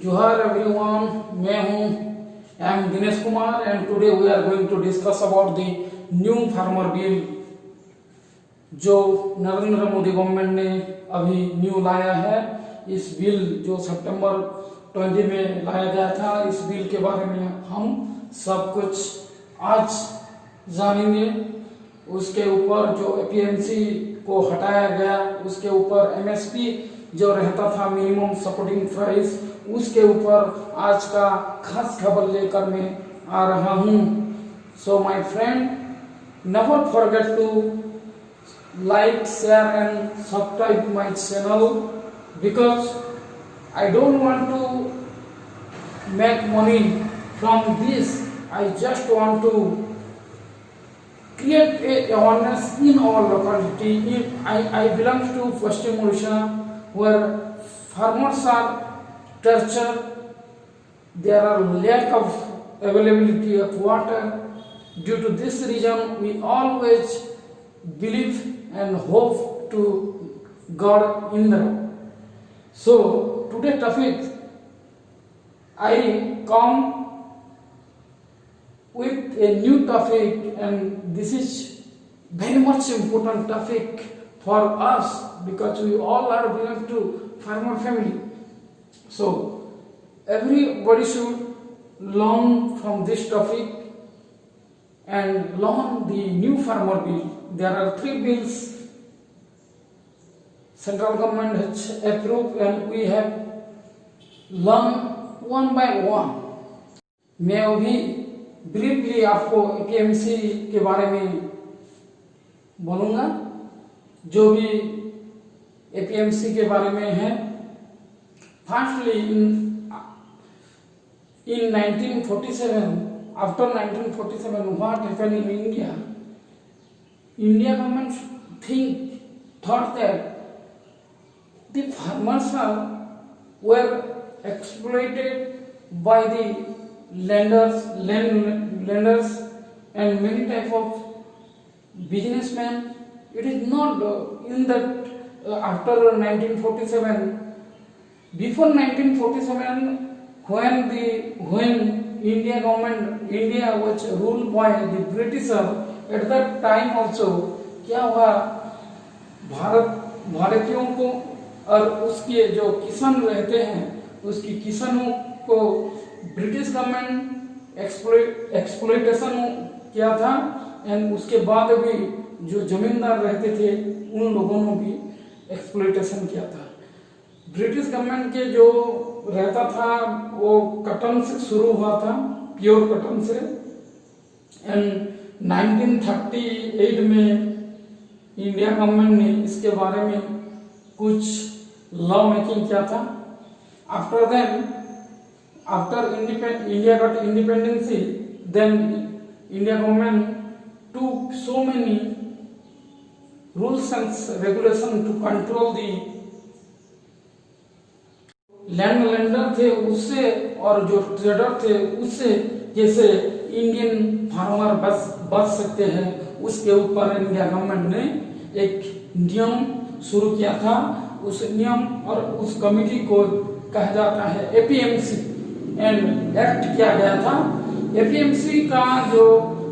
Johar everyone, मैं हूँ am Dinesh Kumar and today we are going to discuss about the new farmer bill जो Narendra Modi government ने अभी new लाया है। इस बिल जो सितंबर 20 में लाया गया था, इस बिल के बारे में हम सब कुछ आज जानेंगे। उसके ऊपर जो एपीएमसी को हटाया गया, उसके ऊपर एमएसपी जो रहता था मिनिमम सपोर्टिंग प्राइस, उसके ऊपर आज का खास खबर लेकर मैं आ रहा हूँ। So my friend, never forget to like, share and subscribe my channel because I don't want to make money from this. I just want to create a awareness in our locality. I belong to Western Odisha, where farmers are tortured. There are lack of availability of water. Due to this reason, we always believe and hope to God Indra. So today topic, I come with a new topic, and this is very much important topic for us because we all are belong to farmer family. So everybody should learn from this topic and learn the new farmer bill. There are 3 bills central government has approved and we have learned one by one. मैं अभी briefly आपको APMC के बारे में बोलूँगा, जो भी APMC के बारे में है। Firstly in 1947, after 1947 what happened in India? India government thought that the farmers were exploited by the lenders and many type of businessmen. It is not in that after 1947, before 1947, when India government, India was ruled by the Britisher, at that time also क्या हुआ, भारतीयों को और उसके जो किसान रहते हैं, उसकी किसानों को ब्रिटिश गवर्नमेंट एक्सप्लॉइटेशन किया था। एंड उसके बाद भी जो जमींदार रहते थे उन लोगों ने भी एक्सप्लॉइटेशन किया था। ब्रिटिश गवर्नमेंट के जो रहता था वो कॉटन से शुरू हुआ था, प्योर कॉटन से। एंड 1938 में इंडिया गवर्नमेंट ने इसके बारे में कुछ लॉ मेकिंग किया था। After then, after India got independency, then India government took so many rules and regulations to control the lander थे उससे और जो ट्रेडर थे उससे, जैसे इंडियन फार्मर बच सकते हैं, उसके ऊपर इंडिया गवर्नमेंट ने एक नियम शुरू किया था। उस नियम और उस कमिटी को कहा जाता है एपीएमसी एंड एक्ट किया गया था। एपीएमसी का जो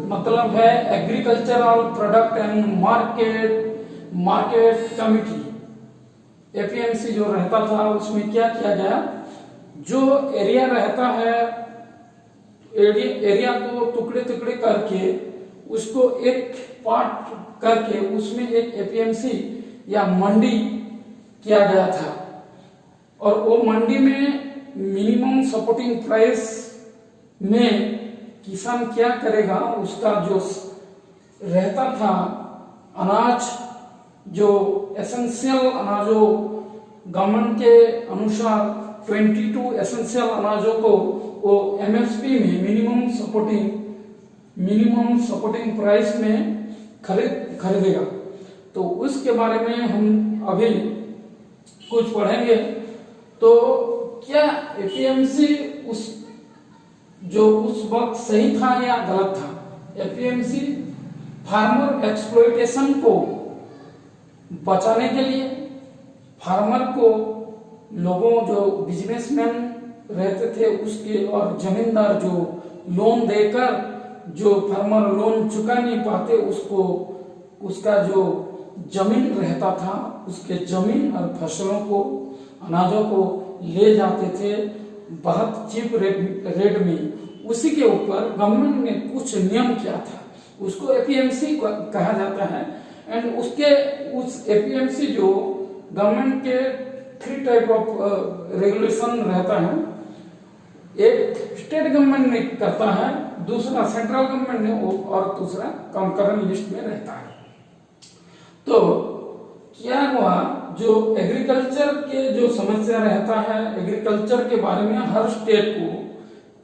मतलब है agricultural product and market committee. APMC जो रहता था उसमें क्या किया गया, जो एरिया रहता है, एरिया को टुकड़े टुकड़े करके उसको एक पार्ट करके उसमें एक एपीएमसी या मंडी किया गया था। और वो मंडी में मिनिमम सपोर्टिंग प्राइस में किसान क्या करेगा, उसका जो रहता था अनाज, जो एसेंशियल अनाजों गवर्नमेंट के अनुसार 22 एसेंशियल अनाजों को वो एमएसपी में मिनिमम सपोर्टिंग प्राइस में खरीदेगा। तो उसके बारे में हम अभी कुछ पढ़ेंगे। तो क्या एपीएमसी उस वक्त सही था या गलत था? एपीएमसी फार्मर एक्सप्लॉइटेशन को बचाने के लिए, फार्मर को लोगों जो बिजनेसमैन रहते थे उसके, और जमींदार जो लोन देकर जो फार्मर लोन चुका नहीं पाते उसको उसका जो जमीन रहता था उसके जमीन और फसलों को, अनाजों को ले जाते थे बहुत चीप रेट में। उसी के ऊपर गवर्नमेंट ने कुछ नियम किया था, उसको एपीएमसी कहा जाता है। एंड उस एपीएमसी जो गवर्नमेंट के 3 टाइप ऑफ रेगुलेशन रहता है, एक स्टेट गवर्नमेंट ने करता है, दूसरा सेंट्रल गवर्नमेंट ने, और दूसरा कंकरेंट लिस्ट में रहता है। तो क्या हुआ, जो एग्रीकल्चर के जो समस्या रहता है, एग्रीकल्चर के बारे में हर स्टेट को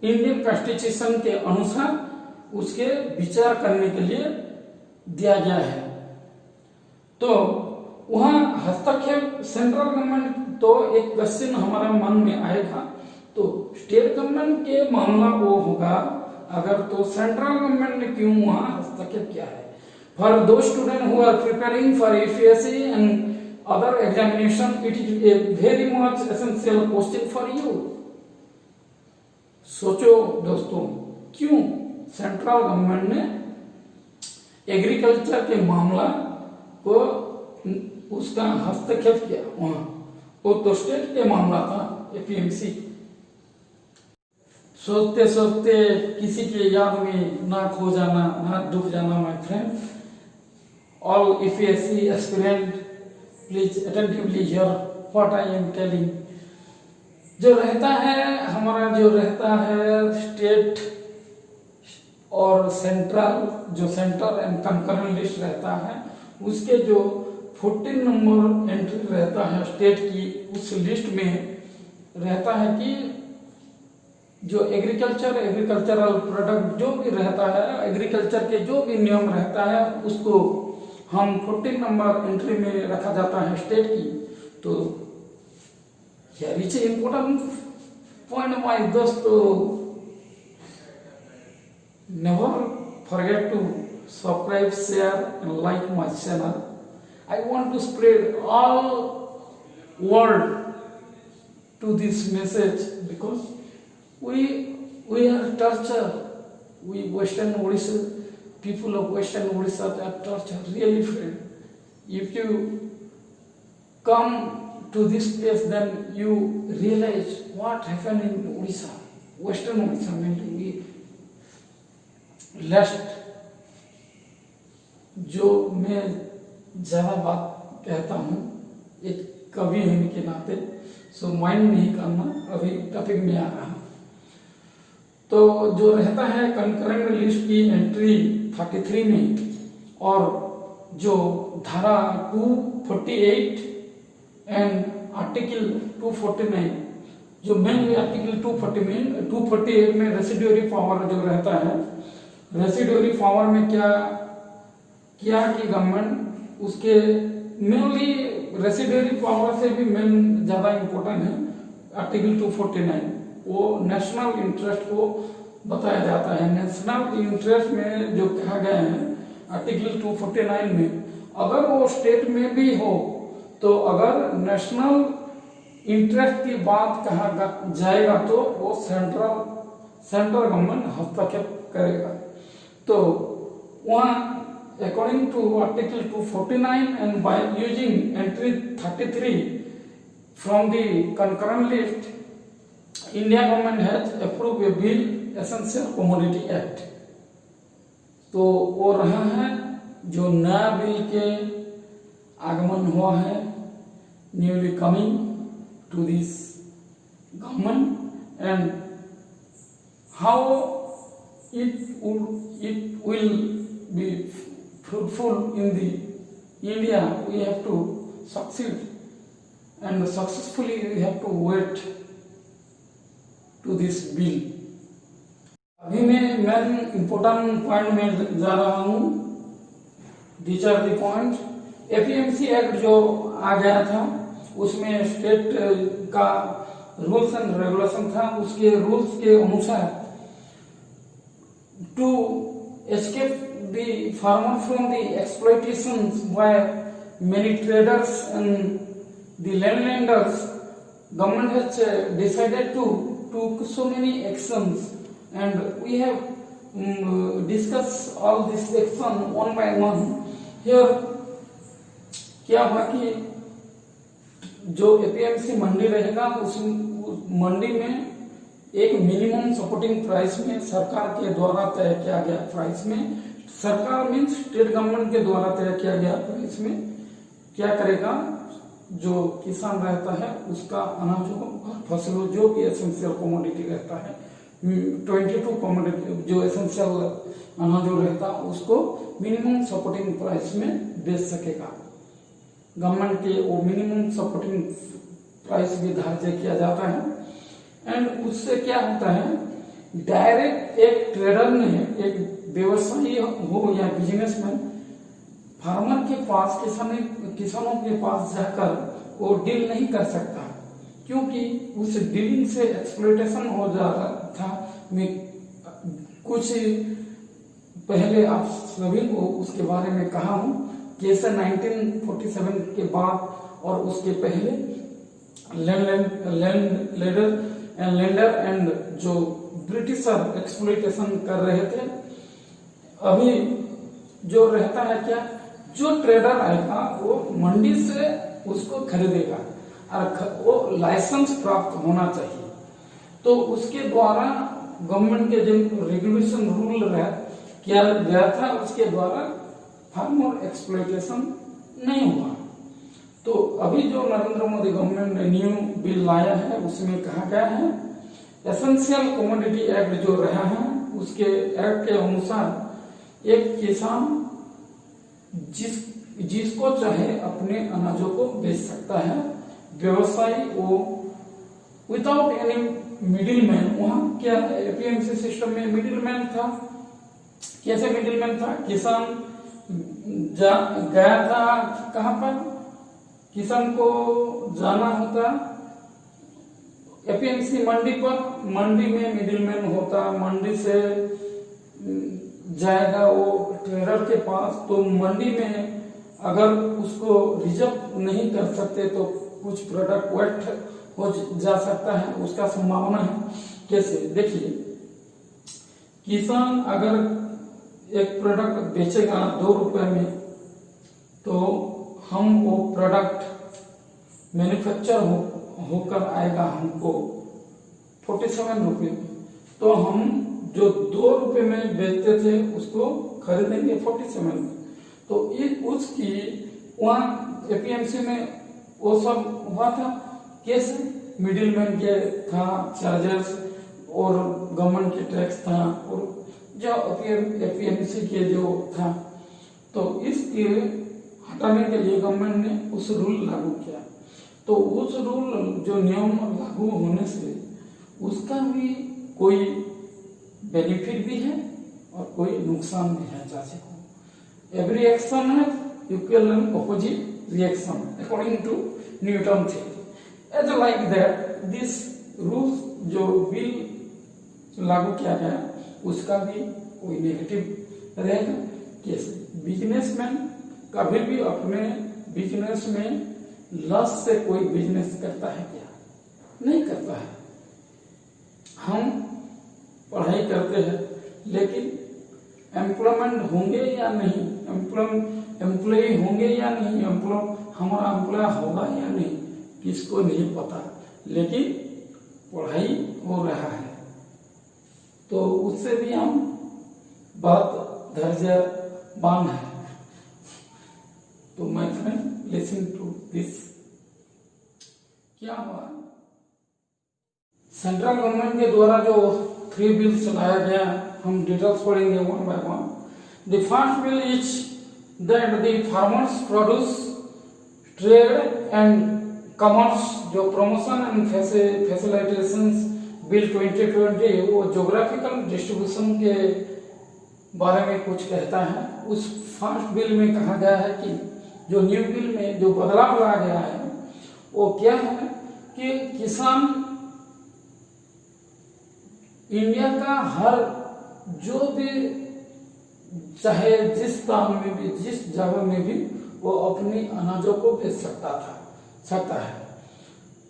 इंडियन कॉन्स्टिट्यूशन के अनुसार उसके विचार करने के लिए दिया गया है। तो वहां हस्तक्षेप सेंट्रल गवर्नमेंट, तो एक क्वेश्चन हमारा मन में आएगा, तो स्टेट गवर्नमेंट के मामला वो होगा अगर, तो सेंट्रल गवर्नमेंट ने क्यों वहां हस्तक्षेप किया है? For those student who are preparing for UPSC and other examination, it is a very much essential question for you. सोचो दोस्तों, क्यों सेंट्रल गवर्नमेंट ने एग्रीकल्चर के मामला को उसका हस्तक्षेप किया वहां? वो तो स्टेट के मामला था, एपीएमसी। सोचते सोचते किसी के याद में ना खो जाना, ना डूब जाना my friend. All UPSC aspirant please attentively here what I am telling. जो रहता है हमारा, जो रहता है स्टेट और सेंट्रल, जो सेंटर एंड कंकरेंट लिस्ट रहता है, उसके जो 14 नंबर एंट्री रहता है स्टेट की, उस लिस्ट में रहता है कि जो एग्रीकल्चरल प्रोडक्ट जो भी रहता है, एग्रीकल्चर के जो भी नियम रहता है, उसको हम 14 नंबर एंट्री में रखा जाता है स्टेट की। तो here is an important point, my दोस्तों। Never forget to subscribe, share and like my channel. I want to spread all world to this message because we are tortured. We Western Odisha, people of Western Odisha are tortured, really friend. If you come to this place, then you realize what happened in Odisha, Western Odisha mainly. We last, जो मैं ज़्यादा बात कहता हूँ एक कवि होने के नाते, सो माइंड नहीं करना, अभी टॉपिक में आ रहा है। तो जो रहता है कंकरेंट लिस्ट की एंट्री 33 में, और जो धारा 248 एंड आर्टिकल 249, जो मेनली आर्टिकल 248 में रेसिड्यूरी पावर जो रहता है, रेसिड्यूरी पावर में क्या किया कि गवर्नमेंट उसके मेनली रेसिड्यूरी पावर से भी मेन ज्यादा इंपॉर्टेंट है आर्टिकल 249, वो नेशनल इंटरेस्ट को बताया जाता है। नेशनल इंटरेस्ट में जो कहा गया है आर्टिकल 249 में, अगर वो स्टेट में भी हो, तो अगर नेशनल इंटरेस्ट की बात कहा जाएगा तो वो सेंट्रल गवर्नमेंट हस्तक्षेप करेगा। तो वहाँ according to article 249 and by using entry 33 from the concurrent list, India government has approved a bill, Essential Commodity Act। तो वो रहा है जो नया बिल के आगमन हुआ है, newly coming to this government, and how it will be fruitful in the India. We have to succeed and successfully we have to wait to this bill। अभी मैं मेन इम्पोर्टेंट पॉइंट में जा रहा हूँ। These are the points। APMC act जो आ गया था उसमें स्टेट का रूल्स एंड रेगुलेशन था, उसके रूल्स के अनुसार to escape the farmer from the exploitations by many traders and the landlenders, government has decided to took so many actions, and we have discussed all this action one by one. Here क्या हुआ कि जो APMC मंडी रहेगा उस मंडी में एक minimum supporting price में सरकार के द्वारा तय किया गया प्राइस में, सरकार मीन्स स्टेट गवर्नमेंट के द्वारा तय किया गया प्राइस में क्या करेगा, जो किसान रहता है उसका अनाजों और फसलों जो भी एसेंशियल कमोडिटी रहता है 22 कमोडिटी जो एसेंशियल अनाजों रहता है उसको मिनिमम सपोर्टिंग प्राइस में बेच सकेगा। गवर्नमेंट के वो मिनिमम सपोर्टिंग प्राइस भी धार्य किया जाता है। एंड उससे क्या होता है, डायरेक्ट एक ट्रेडर ने, एक व्यवसायी हो या बिजनेसमैन फार्मर के पास, किसानों के पास जाकर वो डील नहीं कर सकता, क्योंकि उस डीलिंग से एक्सप्लॉयटेशन हो जा रहा था। मैं कुछ पहले आप सभी को उसके बारे में कहा हूं, कैसे 1947 के बाद और उसके पहले लैंडर एंड जो ब्रिटिशर एक्सप्लॉयटेशन कर रहे थे। अभी जो रहता है क्या, जो ट्रेडर आएगा वो मंडी से उसको खरीदेगा और वो लाइसेंस प्राप्त होना चाहिए, तो उसके द्वारा गवर्नमेंट के जो रेगुलेशन रूल किया गया था उसके द्वारा फार्मर एक्सप्लॉयटेशन नहीं हुआ। तो अभी जो नरेंद्र मोदी गवर्नमेंट ने न्यू बिल लाया है उसमें कहा गया है, एसेंशियल कमोडिटी एक्ट जो रहा है उसके एक्ट के अनुसार एक किसान जिसको चाहे अपने अनाजों को बेच सकता है। व्यवसायी वो विदाउट एनी मिडिलमैन, वहां क्या एपीएमसी सिस्टम में मिडिलमैन था। कैसे मिडिलमैन था, किसान गया था कहां पर, किसान को जाना होता एपीएमसी मंडी पर, मंडी में मिडिलमैन होता, मंडी से जाएगा वो ट्रेडर के पास, तो मंडी में अगर उसको रिजर्व नहीं कर सकते तो कुछ प्रोडक्ट वेट हो जा सकता है, उसका संभावना है। कैसे देखिए, किसान अगर एक प्रोडक्ट बेचेगा 2 रुपए में, तो हम वो प्रोडक्ट मैन्युफैक्चर होकर आएगा हमको 47 रुपए में, तो हम जो 2 रुपए में बेचते थे उसको खरीदेंगे 47 में। तो उसकी वहाँ एपीएमसी में वो सब हुआ था, कैसे मिडिलमैन के था, चार्जर्स और गवर्नमेंट के टैक्स था और जो एपीएमसी के जो था, तो इसके हटाने के लिए गवर्नमेंट ने उस रूल लागू किया। तो उस रूल जो नियम लागू होने से उसका भी कोई बेनिफिट भी है और कोई नुकसान भी है। जैसे को every action has equal and opposite reaction according to Newton theory. As like that, this rules जो बिल लागू किया गया उसका भी कोई नेगेटिव रहेगा। कैसे, बिजनेसमैन कभी भी अपने बिजनेस में लॉस से कोई बिजनेस करता है क्या? नहीं करता है। हम पढ़ाई करते हैं लेकिन एम्प्लॉयमेंट होंगे या नहीं, एम्प्लॉय होंगे या नहीं, हमारा एम्प्लॉय होगा या नहीं, किसको नहीं पता, लेकिन पढ़ाई हो रहा है। तो उससे भी हम बहुत धैर्यवान है। तो my friend, listen to this. क्या हुआ, सेंट्रल गवर्नमेंट के द्वारा जो 3 बिल्स लाया गया, हम डिटेल्स पढ़ेंगे one by one. The first bill is that the farmers produce trade and commerce जो प्रमोशन एंड फैसिलिटेशंस बिल 2020 वो ज्योग्राफिकल डिस्ट्रीब्यूशन के बारे में कुछ कहता है। उस फर्स्ट बिल में कहा गया है कि जो न्यू बिल में जो बदलाव लाया गया है वो क्या है कि किसान इंडिया का हर जो भी चाहे जिस स्थान में भी जिस जगह में भी वो अपनी अनाजों को बेच सकता है।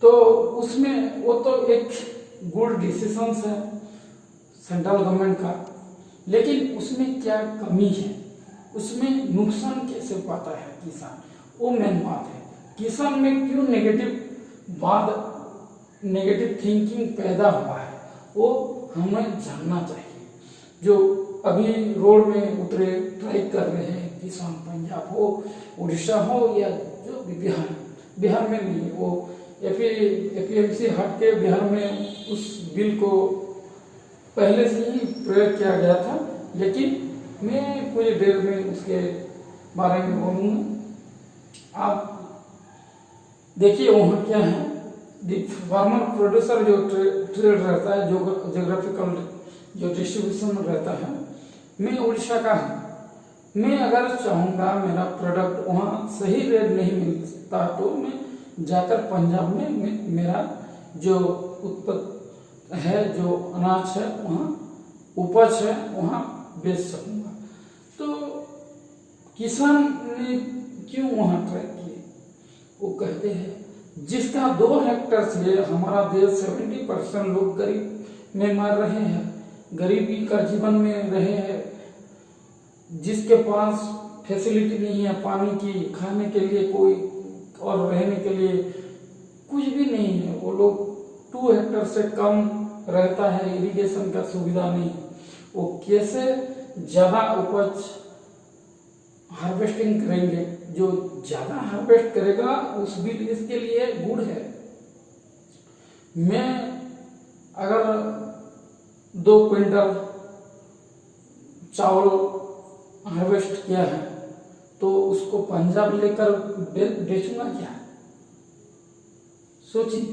तो उसमें वो तो एक गुड डिसीजन है सेंट्रल गवर्नमेंट का, लेकिन उसमें क्या कमी है, उसमें नुकसान कैसे पाता है किसान, वो मेन बात है। किसान में क्यों नेगेटिव थिंकिंग पैदा हुआ है, वो हमें जानना चाहिए। जो अभी रोड में उतरे ट्राई कर रहे हैं किसान, पंजाब हो, उड़ीसा हो, या जो भी बिहार में नहीं, वो एपीएमसी हट के बिहार में उस बिल को पहले से ही प्रयोग किया गया था, लेकिन मैं कुछ देर में उसके बारे में बोलूँगा। आप देखिए वहाँ क्या है, फार्मर प्रोड्यूसर जो ट्रेड रहता है, जोग्राफिकल जो डिस्ट्रीब्यूशन रहता है, मैं उड़ीसा का हूँ। मैं अगर चाहूँगा मेरा प्रोडक्ट वहाँ सही रेट नहीं मिलता तो मैं जाकर पंजाब में मेरा जो उत्पाद है, जो अनाज है, वहाँ उपज है, वहाँ बेच सकूँगा। तो किसान ने क्यों वहाँ ट्राई किए, वो कहते हैं जिसका 2 हेक्टेयर से हमारा देश 70% लोग गरीब में मर रहे हैं, गरीबी का जीवन में रहे हैं, जिसके पास फैसिलिटी नहीं है पानी की, खाने के लिए कोई और रहने के लिए कुछ भी नहीं है, वो लोग 2 हेक्टेयर से कम रहता है, इरिगेशन का सुविधा नहीं, वो कैसे ज़्यादा उपज हार्वेस्टिंग करेंगे। जो ज़्यादा हार्वेस्ट करेगा उस बिल इसके लिए गुड है। मैं अगर 2 क्विंटल चावल हार्वेस्ट किया है तो उसको पंजाब लेकर बेचूंगा क्या, सोचिए।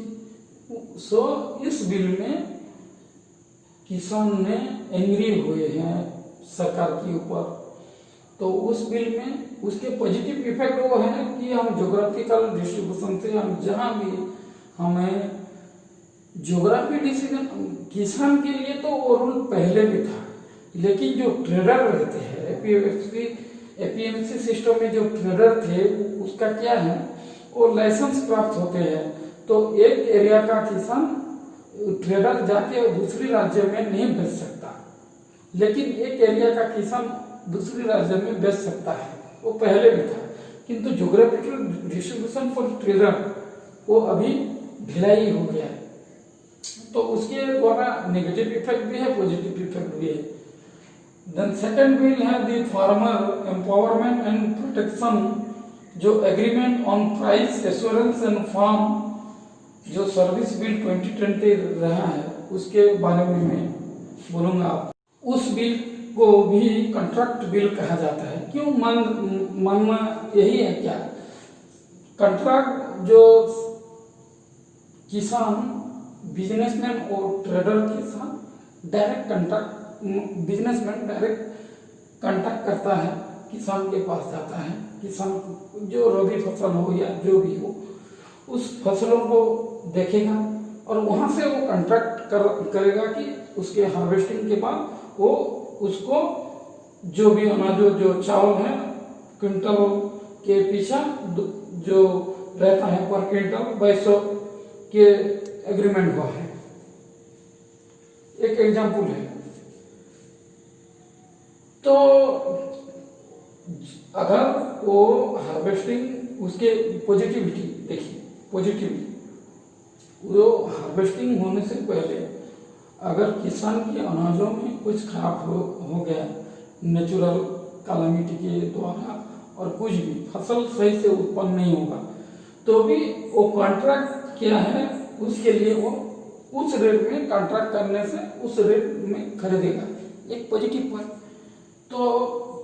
इस बिल में किसान ने एंग्री हुए हैं सरकार के ऊपर, तो उस बिल में उसके पॉजिटिव इफेक्ट वो है कि हम ज्योग्राफिकल डिस्ट्रीब्यूशन से हम जहाँ भी हमें ज्योग्राफी डिसीजन, किसान के लिए तो वो रूल पहले भी था, लेकिन जो ट्रेडर रहते हैं एपीएमसी सिस्टम में जो ट्रेडर थे उसका क्या है, वो लाइसेंस प्राप्त होते हैं। तो एक एरिया का किसान ट्रेडर जाके दूसरी राज्य में नहीं बेच सकता, लेकिन एक एरिया का किसान दूसरी राज्य में बेच सकता है, वो पहले भी था। किंतु ज्योग्राफिकल डिस्ट्रीब्यूशन फॉर ट्रेडर वो अभी ढिलाई हो गया है, तो उसके द्वारा नेगेटिव इफेक्ट भी है, पॉजिटिव इफेक्ट भी है। देन सेकंड बिल है the farmer empowerment and protection, जो agreement on price assurance and farm, जो सर्विस बिल 2020 रहा है, उसके बारे में मैं बोलूँगा। उस बिल को भी कॉन्ट्रैक्ट बिल कहा जाता है। क्यों मानना यही है क्या, कॉन्ट्रैक्ट जो किसान बिजनेसमैन और ट्रेडर के साथ direct contract, businessman direct contract करता है, किसान के पास जाता है, किसान जो रबी फसल हो या जो भी हो उस फसलों को देखेगा और वहाँ से वो कॉन्ट्रैक्ट करेगा कि उसके हार्वेस्टिंग के बाद वो उसको जो भी अनाज, जो चावल है, क्विंटल के पीछे जो रहता है पर क्विंटल 2200 के एग्रीमेंट हुआ है। एक एग्जाम्पल है। तो अगर वो हार्वेस्टिंग, उसके पॉजिटिविटी देखिए, पॉजिटिविटी वो हार्वेस्टिंग होने से पहले अगर किसान के अनाजों में कुछ खराब हो गया नेचुरल कैलामिटी के द्वारा और कुछ भी फसल सही से उत्पन्न नहीं होगा, तो भी वो कॉन्ट्रैक्ट क्या है उसके लिए वो उस रेट में कॉन्ट्रैक्ट करने से उस रेट में खरीदेगा, एक पॉजिटिव पॉइंट। तो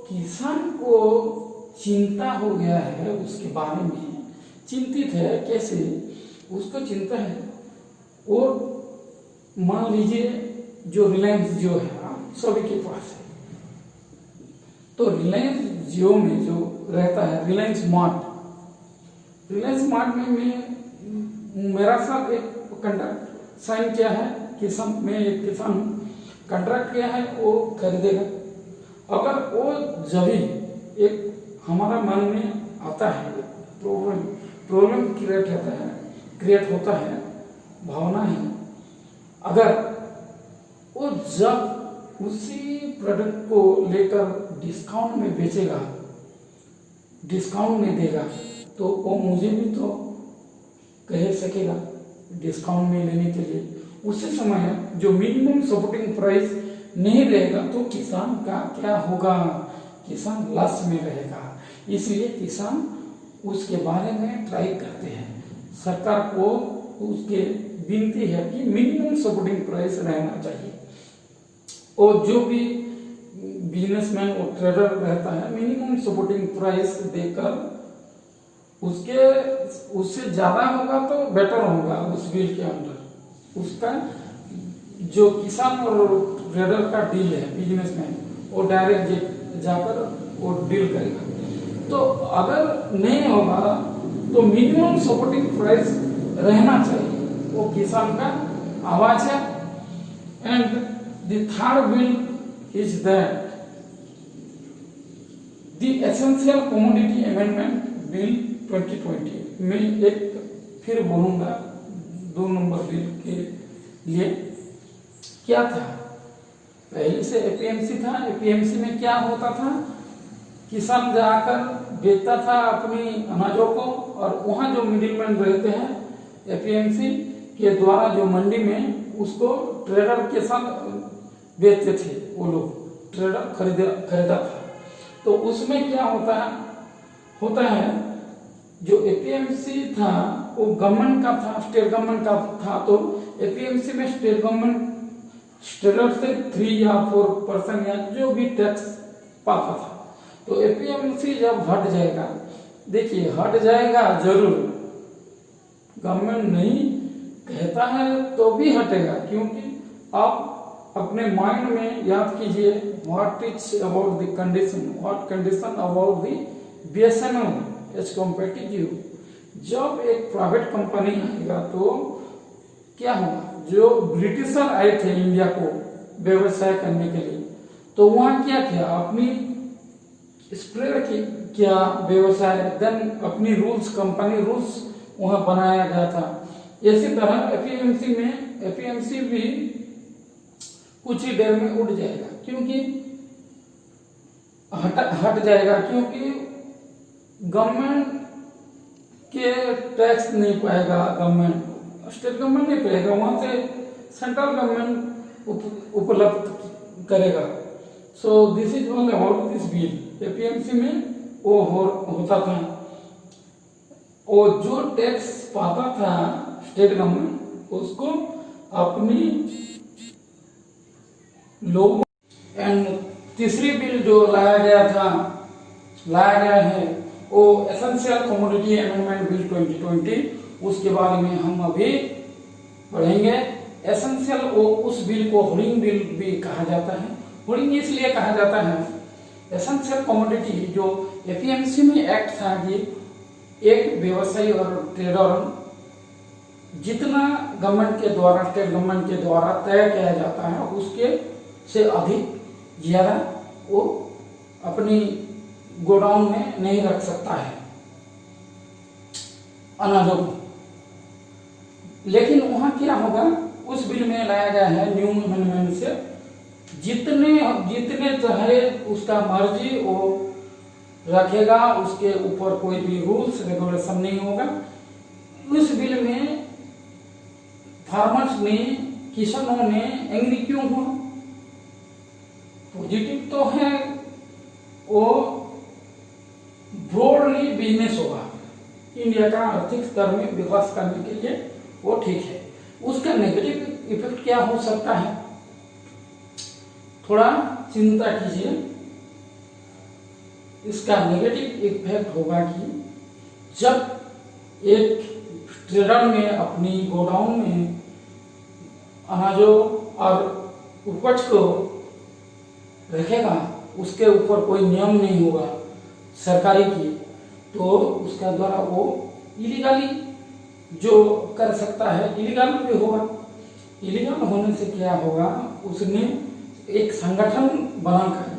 किसान को चिंता हो गया है, उसके बारे में चिंतित है, कैसे उसको चिंता है। और मान लीजिए जो रिलायंस जियो है आप सभी के पास है, तो रिलायंस जियो में जो रहता है रिलायंस मार्ट में मेरा साथ एक कॉन्ट्रैक्ट साइन किया है, किसान, मैं एक किसान हूँ, कॉन्ट्रैक्ट किया है, वो खरीदेगा। अगर वो जब भी एक हमारा मन में आता है प्रॉब्लम क्रिएट होता है, क्रिएट होता है, भावना है, अगर वो जब उसी प्रोडक्ट को लेकर डिस्काउंट में बेचेगा, डिस्काउंट में देगा, तो वो मुझे भी तो कह सकेगा डिस्काउंट में लेने के लिए। उसी समय जो मिनिमम सपोर्टिंग प्राइस नहीं रहेगा तो किसान का क्या होगा, किसान लॉस में रहेगा। इसलिए किसान उसके बारे में ट्राई करते हैं। सरकार को उसके विनती है कि मिनिमम सपोर्टिंग प्राइस रहना चाहिए, और जो भी बिजनेसमैन और ट्रेडर रहता है मिनिमम सपोर्टिंग प्राइस देकर उससे ज़्यादा होगा तो बेटर होगा। उस बिल के अंदर उसका जो किसान और ट्रेडर का डील है, बिजनेसमैन वो डायरेक्ट जाकर वो डील करेगा। तो अगर नहीं होगा तो मिनिमम सपोर्टिंग प्राइस रहना चाहिए, वो किसान का आवाज है। And the third bill is that the essential commodity amendment bill 2020। मैं एक फिर बोलूंगा 2 नंबर बिल के लिए। क्या था, पहले से एपीएमसी था। एपीएमसी में क्या होता था, किसान जाकर बेचता था अपनी अनाजों को, और वहाँ जो मिडिलमैन रहते हैं एपीएमसी के द्वारा जो मंडी में उसको ट्रेडर के साथ बेचते थे, वो लोग ट्रेडर खरीदा था। तो उसमें क्या होता है जो एपीएमसी था वो गवर्नमेंट का था, स्टेट गवर्नमेंट का था। तो एपीएमसी में स्टेट गवर्नमेंट ट्रेडर से 3 या 4% या जो भी टैक्स पाता था। तो एपीएमसी जब हट जाएगा, देखिए हट जाएगा जरूर, गवर्नमेंट नहीं कहता है तो भी हटेगा, क्योंकि आप अपने माइंड में याद कीजिए what is about the condition, what condition about the BSNL as competitive. जब एक प्राइवेट कंपनी आएगा तो क्या होगा, जो ब्रिटिशर आए थे इंडिया को व्यवसाय करने के लिए, तो वहां क्या किया, अपनी स्प्रेड किया व्यवसाय, देन अपनी रूल्स, कंपनी रूल्स वहां बनाया गया था। इसी तरह एपीएमसी भी कुछ ही देर में उठ जाएगा, क्योंकि हट जाएगा, क्योंकि गवर्नमेंट के टैक्स नहीं पाएगा, गवर्नमेंट स्टेट गवर्नमेंट नहीं पाएगा, वहां से सेंट्रल गवर्नमेंट उपलब्ध करेगा। So this is all about this bill. APMC में वो होता था, और जो टैक्स पाता था स्टेट गवर्नमेंट उसको अपनी लोगों। एंड तीसरी बिल जो लाया गया है वो एसेंशियल कमोडिटी अमेंडमेंट बिल 2020। उसके बारे में हम अभी पढ़ेंगे। एसेंशियल उस बिल को हुडिंग बिल भी कहा जाता है। हुडिंग इसलिए कहा जाता है, एसेंशियल कमोडिटी जो एपीएमसी में एक्ट था कि एक व्यवसायी और ट्रेडर जितना गवर्नमेंट के द्वारा, स्टेट गवर्नमेंट के द्वारा तय किया जाता है उसके से अधिक ज्यादा वो अपनी गोडाउन में नहीं रख सकता है अनाजों को। लेकिन वहां क्या होगा, उस बिल में लाया गया है न्यू अमेंडमेंट से, जितने चाहे उसका मर्जी वो रखेगा, उसके ऊपर कोई भी रूल्स रेगुलेशन नहीं होगा। उस बिल में फार्मर्स ने, किसानों ने एंग्री क्यों हुआ, पॉजिटिव तो है, वो ब्रॉडली बिजनेस होगा, इंडिया का आर्थिक स्तर में विकास करने के लिए वो ठीक है। उसका नेगेटिव इफेक्ट क्या हो सकता है, थोड़ा चिंता कीजिए। इसका नेगेटिव इफेक्ट होगा कि जब एक ट्रेडर में अपनी गोडाउन में अनाजों और उपज को रखेगा, उसके ऊपर कोई नियम नहीं होगा सरकारी की, तो उसका द्वारा वो इलीगली जो कर सकता है, इलीगल भी होगा। इलीगल होने से क्या होगा, उसने एक संगठन बनाकर,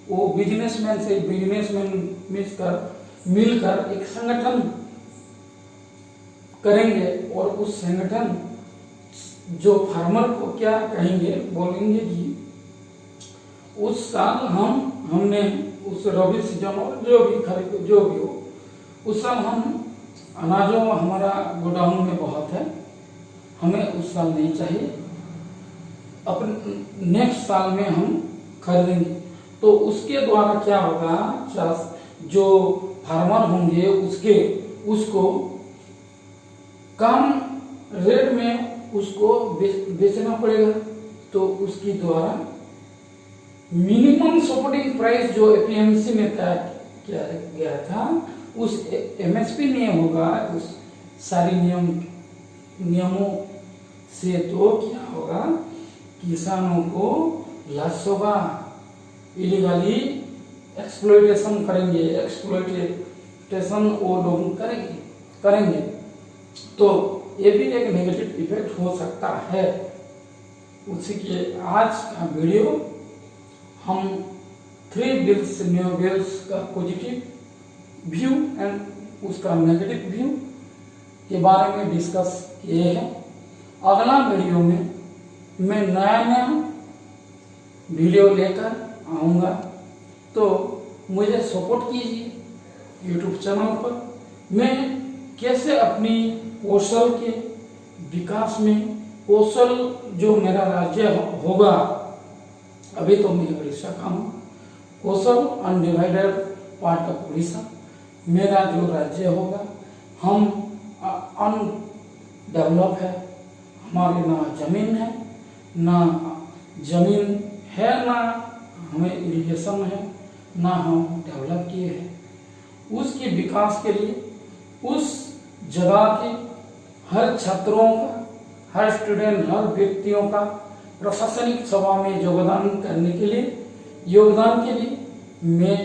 वो बिजनेसमैन मिलकर एक संगठन करेंगे और उस संगठन जो फार्मर को क्या कहेंगे, बोलेंगे कि उस साल हमने उस रबी सीजन और जो भी हो, उस साल हम अनाजों हमारा गोडाउन में बहुत है, हमें उस साल नहीं चाहिए, अपने नेक्स्ट साल में हम खरीदेंगे। तो उसके द्वारा क्या होगा, जो फार्मर होंगे उसको कम रेट में उसको बेचना पड़ेगा। तो उसकी द्वारा मिनिमम सपोर्टिंग प्राइस जो एपीएमसी में तय किया गया था उस एमएसपी नहीं होगा। उस सारी नियमों से तो क्या होगा, किसानों को लॉस होगा, इलीगली एक्सप्लॉइटेशन करेंगे, एक्सप्लॉइटेशन वो लोग करेंगे। तो ये भी एक नेगेटिव इफेक्ट हो सकता है। उसी के आज का वीडियो हम 3 बिल्स न्यू बिल्स का पॉजिटिव व्यू एंड उसका नेगेटिव व्यू के बारे में डिस्कस किए हैं। अगला वीडियो में मैं नया वीडियो लेकर आऊँगा, तो मुझे सपोर्ट कीजिए यूट्यूब चैनल पर। मैं कैसे अपनी कौशल के विकास में, कौशल जो मेरा राज्य होगा, अभी तो मैं उड़ीसा का हूँ, कौशल अनडिवाइडेड पार्ट ऑफ उड़ीसा मेरा जो राज्य होगा, हम अनडेवलप है, हमारे ना जमीन है, ना हमें इरिगेशन है, ना हम डेवलप किए हैं। उसके विकास के लिए उस जगह के हर छात्रों का, हर स्टूडेंट, हर व्यक्तियों का प्रशासनिक सभा में योगदान के लिए मैं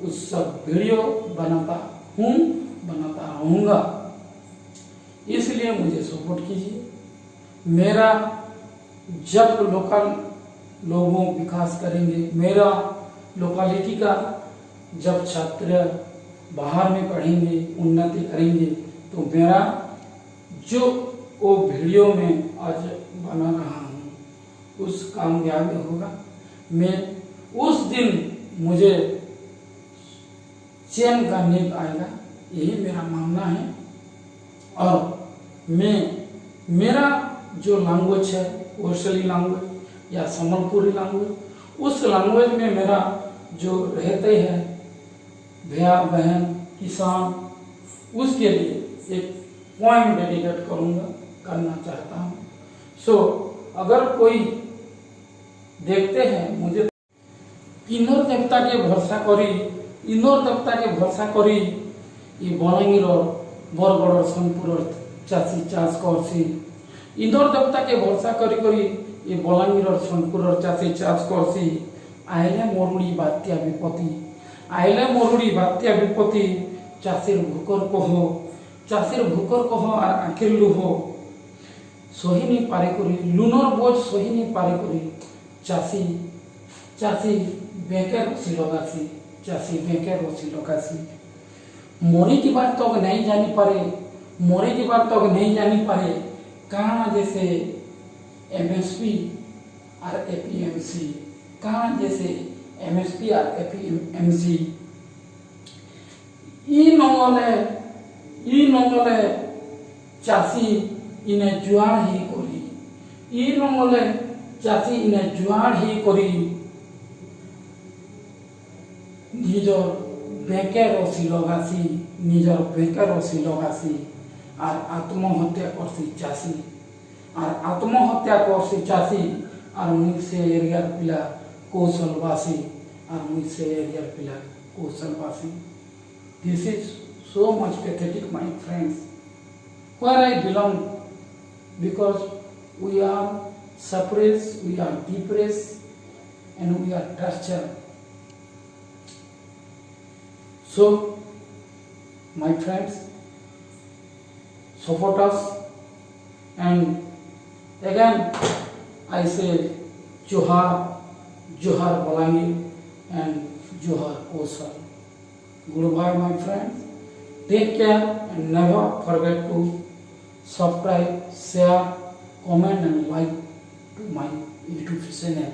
उस सब वीडियो बनाता रहूँगा। इसलिए मुझे सपोर्ट कीजिए। मेरा जब लोकल लोगों विकास करेंगे, मेरा लोकालिटी का जब छात्र बाहर में पढ़ेंगे, उन्नति करेंगे, तो मेरा जो वो वीडियो में आज बना रहा हूँ उस कामयाबी होगा। मैं उस दिन मुझे चैन का नींद आएगा, यही मेरा मानना है। और मेरा जो लैंग्वेज है, कौशली लैंग्वेज या संबलपुरी लैंग्वेज, उस लैंग्वेज में मेरा जो रहते हैं भैया बहन किसान, उसके लिए एक पोएम डेडिकेट करना चाहता हूँ। सो अगर कोई देखते हैं मुझे इनर देवता के भरसा करी ये बलांगीर बरगड़ सोनपुर चाषी चाष करसी, इनर देवता के भरसा करी ये बलांगीर सोनपुर चाषी चाष करसी। आइले मरुड़ी बात्या विपत्ति चाषीर भूकर कह और आखिर लुह सहिनी पारे करी, लुनर बोझ सहिनी पारे करी चाषी बेकर लगासी। मरी की बात तो नहीं जानी पारे कहाँ जैसे एमएसपी और एपीएमसी, कहाँ जैसे एमएसपी और एपीएमसी ई नंगले चाषी इन्हें जुआड़ ही करी निजर बेकर रसी लगासी और आत्महत्या चाषी और मुझसे एरियार पिला कौशलवासी This is so much pathetic, my friends. Where I belong, because we are suppressed, we are depressed, and we are tortured. So, my friends, support us, and again I say Johar Balangir and Johar Kosal. Goodbye, my friends. Take care and never forget to subscribe, share, comment and like to my YouTube channel.